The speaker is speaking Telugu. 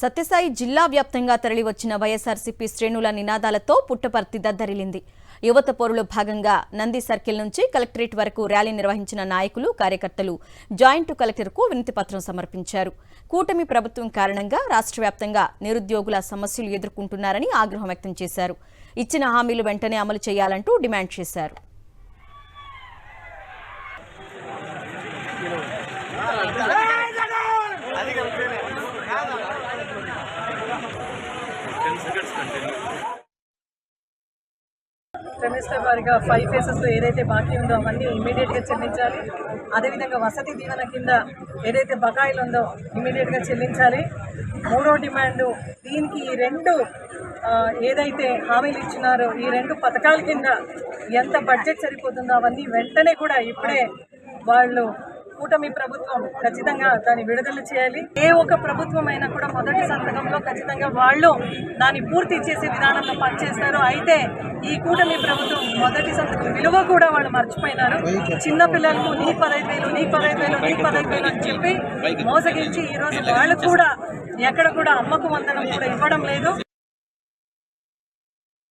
సత్యసాయి జిల్లా వ్యాప్తంగా తరలివచ్చిన వైఎస్ఆర్సీపీ శ్రేణుల నినాదాలతో పుట్టపర్తి దద్దరిల్లింది. యువత పోరులో భాగంగా నంది సర్కిల్ నుంచి కలెక్టరేట్ వరకు ర్యాలీ నిర్వహించిన నాయకులు, కార్యకర్తలు జాయింట్ కలెక్టర్కు వినతిపత్రం సమర్పించారు. కూటమి ప్రభుత్వం కారణంగా రాష్ట్ర వ్యాప్తంగా నిరుద్యోగుల సమస్యలు ఎదుర్కొంటున్నారని ఆగ్రహం వ్యక్తం చేశారు. ఇచ్చిన హామీలు వెంటనే అమలు చేయాలంటూ డిమాండ్ చేశారు. సెమిస్టర్ వారిగా 5 ఫేసెస్లో ఏదైతే బాకీ ఉందో అవన్నీ ఇమీడియట్గా చెల్లించాలి. అదేవిధంగా వసతి దీవెన కింద ఏదైతే బకాయిలు ఉందో ఇమీడియట్గా చెల్లించాలి. మూడో డిమాండు, దీనికి ఈ రెండు ఏదైతే హామీలు ఇచ్చినారో ఈ రెండు పథకాల కింద ఎంత బడ్జెట్ సరిపోతుందో అవన్నీ వెంటనే కూడా ఇప్పుడే వాళ్ళు కూటమి ప్రభుత్వం ఖచ్చితంగా దాన్ని విడుదల చేయాలి. ఏ ఒక్క ప్రభుత్వం అయినా కూడా మొదటి సంతకంలో ఖచ్చితంగా వాళ్ళు దాన్ని పూర్తి చేసే విధానంలో పనిచేస్తారు. అయితే ఈ కూటమి ప్రభుత్వం మొదటి సంతకం విలువ కూడా వాళ్ళు మర్చిపోయినారు. చిన్నపిల్లలకు నీ 15,000 నీ 15,000 నీ 15,000 అని చెప్పి మోసగించి ఈరోజు వాళ్ళు కూడా ఎక్కడ కూడా అమ్మకు వందనం కూడా ఇవ్వడం లేదు.